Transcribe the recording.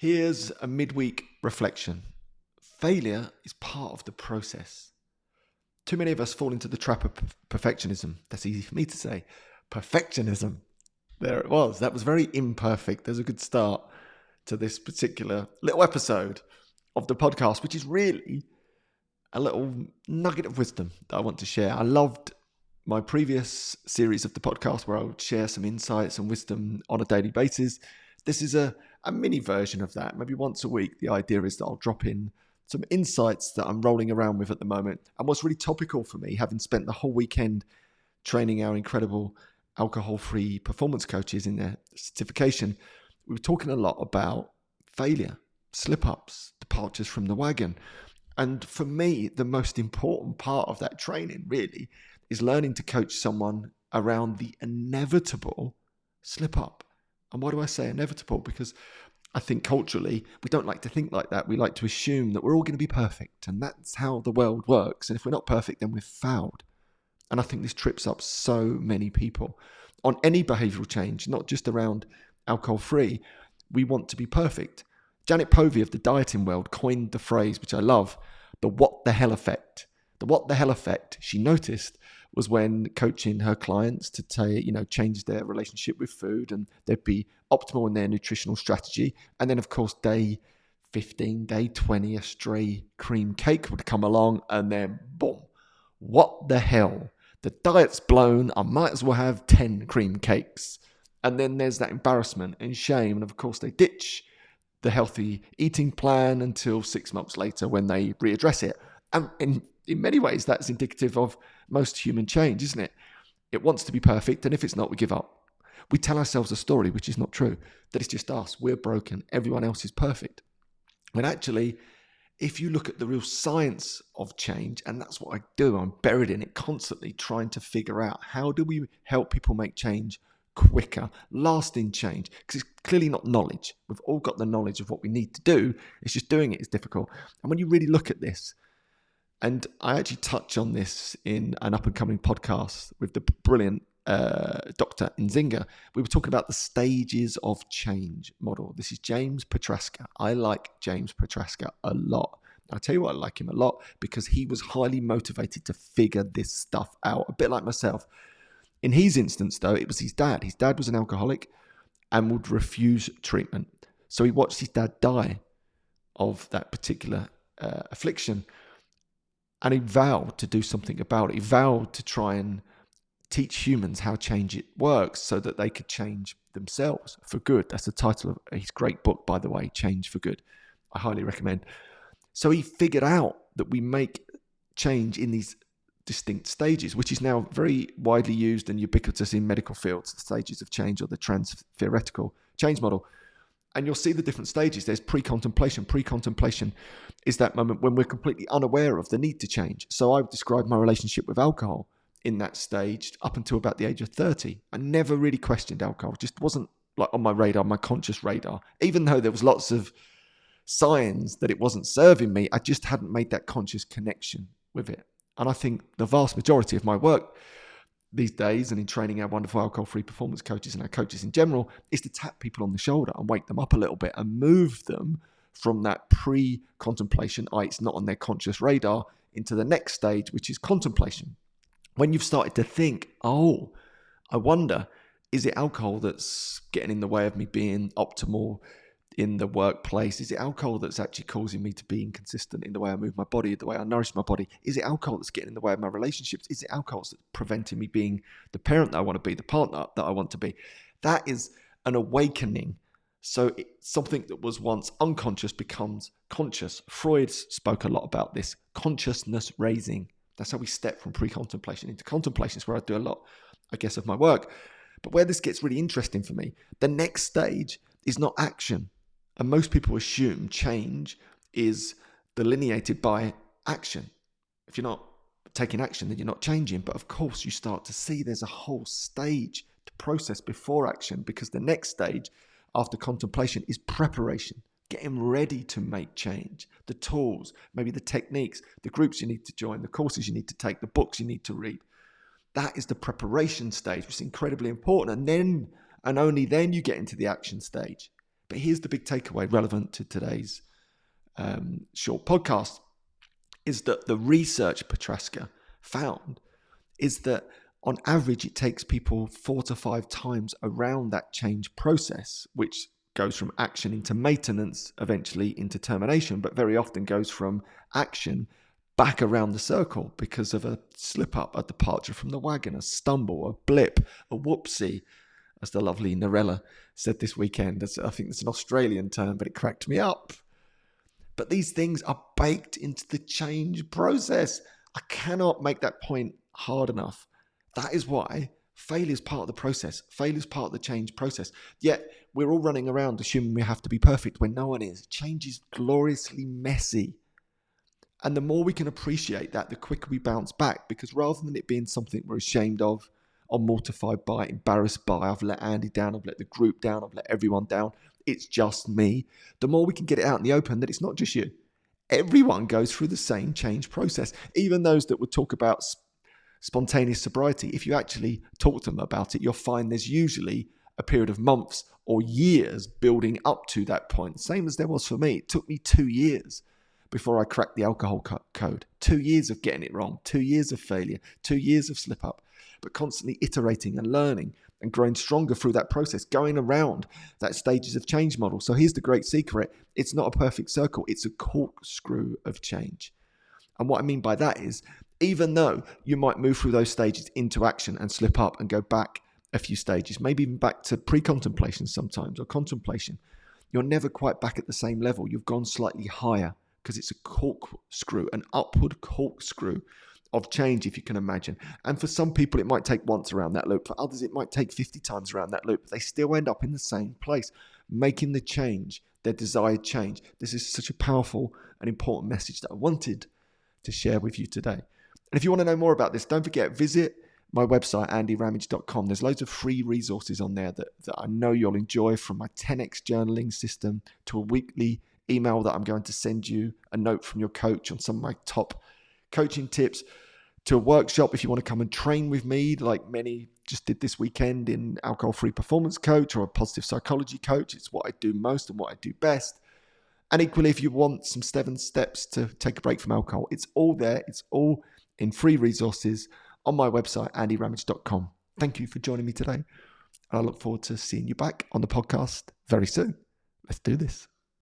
Here's a midweek reflection. Failure is part of the process. Too many of us fall into the trap of perfectionism. That's easy for me to say. Perfectionism. There it was. That was very imperfect. There's a good start to this particular little episode of the podcast, which is really a little nugget of wisdom that I want to share. I loved my previous series of the podcast where I would share some insights and wisdom on a daily basis. This is a mini version of that. Maybe once a week. The idea is that I'll drop in some insights that I'm rolling around with at the moment. And what's really topical for me, having spent the whole weekend training our incredible alcohol-free performance coaches in their certification, we were talking a lot about failure, slip-ups, departures from the wagon. And for me, the most important part of that training really is learning to coach someone around the inevitable slip-up. And why do I say inevitable? Because I think culturally, we don't like to think like that. We like to assume that we're all going to be perfect, and that's how the world works. And if we're not perfect, then we've fouled. And I think this trips up so many people. On any behavioural change, not just around alcohol-free, we want to be perfect. Janet Povey of the dieting world coined the phrase, which I love, the what the hell effect. The what the hell effect she noticed was when coaching her clients to change their relationship with food, and they'd be optimal in their nutritional strategy. And then, of course, day 15, day 20, a stray cream cake would come along, and then boom, what the hell? The diet's blown. I might as well have 10 cream cakes. And then there's that embarrassment and shame. And of course, they ditch the healthy eating plan until 6 months later when they readdress it. And in many ways, that's indicative of most human change, isn't it? It wants to be perfect, and if it's not, we give up. We tell ourselves a story, which is not true, that it's just us, we're broken, everyone else is perfect. When actually, if you look at the real science of change, and that's what I do, I'm buried in it constantly, trying to figure out how do we help people make change quicker, lasting change, because it's clearly not knowledge. We've all got the knowledge of what we need to do. It's just doing it is difficult. And when you really look at this, and I actually touch on this in an up-and-coming podcast with the brilliant Dr. Nzinga. We were talking about the stages of change model. This is James Petraska. I like James Petraska a lot. I'll tell you why I like him a lot, because he was highly motivated to figure this stuff out, a bit like myself. In his instance, though, it was his dad. His dad was an alcoholic and would refuse treatment. So he watched his dad die of that particular affliction. And he vowed to do something about it. He vowed to try and teach humans how change it works so that they could change themselves for good. That's the title of his great book, by the way, Change for Good. I highly recommend. So he figured out that we make change in these distinct stages, which is now very widely used and ubiquitous in medical fields, the stages of change, or the trans-theoretical change model. And you'll see the different stages. There's pre-contemplation. Pre-contemplation is that moment when we're completely unaware of the need to change. So I would describe my relationship with alcohol in that stage up until about the age of 30. I never really questioned alcohol. It just wasn't like on my radar, my conscious radar. Even though there was lots of signs that it wasn't serving me, I just hadn't made that conscious connection with it. And I think the vast majority of my work these days, and in training our wonderful alcohol-free performance coaches and our coaches in general, is to tap people on the shoulder and wake them up a little bit and move them from that pre-contemplation, it's not on their conscious radar, into the next stage, which is contemplation. When you've started to think, I wonder, is it alcohol that's getting in the way of me being optimal in the workplace? Is it alcohol that's actually causing me to be inconsistent in the way I move my body, the way I nourish my body? Is it alcohol that's getting in the way of my relationships? Is it alcohol that's preventing me being the parent that I want to be, the partner that I want to be? That is an awakening. So something that was once unconscious becomes conscious. Freud spoke a lot about this, consciousness raising. That's how we step from pre-contemplation into contemplation. It's where I do a lot, I guess, of my work. But where this gets really interesting for me, the next stage is not action. And most people assume change is delineated by action. If you're not taking action, then you're not changing. But of course, you start to see there's a whole stage to process before action, because the next stage after contemplation is preparation, getting ready to make change. The tools, maybe the techniques, the groups you need to join, the courses you need to take, the books you need to read. That is the preparation stage, which is incredibly important. And then, and only then, you get into the action stage. But here's the big takeaway relevant to today's short podcast, is that the research Petraska found is that on average, it takes people 4 to 5 times around that change process, which goes from action into maintenance, eventually into termination, but very often goes from action back around the circle because of a slip up, a departure from the wagon, a stumble, a blip, a whoopsie, as the lovely Narella said this weekend. I think it's an Australian term, but it cracked me up. But these things are baked into the change process. I cannot make that point hard enough. That is why failure is part of the process. Failure is part of the change process. Yet we're all running around assuming we have to be perfect when no one is. Change is gloriously messy. And the more we can appreciate that, the quicker we bounce back. Because rather than it being something we're ashamed of, or mortified by, embarrassed by, I've let Andy down, I've let the group down, I've let everyone down, it's just me. The more we can get it out in the open that it's not just you. Everyone goes through the same change process. Even those that would talk about spontaneous sobriety, if you actually talk to them about it, you'll find there's usually a period of months or years building up to that point. Same as there was for me. It took me 2 years before I cracked the alcohol code. 2 years of getting it wrong, 2 years of failure, 2 years of slip up, but constantly iterating and learning and growing stronger through that process, going around that stages of change model. So here's the great secret. It's not a perfect circle. It's a corkscrew of change. And what I mean by that is, even though you might move through those stages into action and slip up and go back a few stages, maybe even back to pre-contemplation sometimes or contemplation, you're never quite back at the same level. You've gone slightly higher because it's a corkscrew, an upward corkscrew of change, if you can imagine. And for some people, it might take once around that loop. For others, it might take 50 times around that loop. They still end up in the same place, making the change, their desired change. This is such a powerful and important message that I wanted to share with you today. And if you want to know more about this, don't forget, visit my website, andyramage.com. There's loads of free resources on there that I know you'll enjoy, from my 10x journaling system to a weekly email that I'm going to send you, a note from your coach on some of my top coaching tips, to a workshop if you want to come and train with me, like many just did this weekend in alcohol-free performance coach or a positive psychology coach. It's what I do most and what I do best. And equally, if you want some 7 steps to take a break from alcohol, it's all there. It's all in free resources on my website, andyramage.com. Thank you for joining me today. I look forward to seeing you back on the podcast very soon. Let's do this.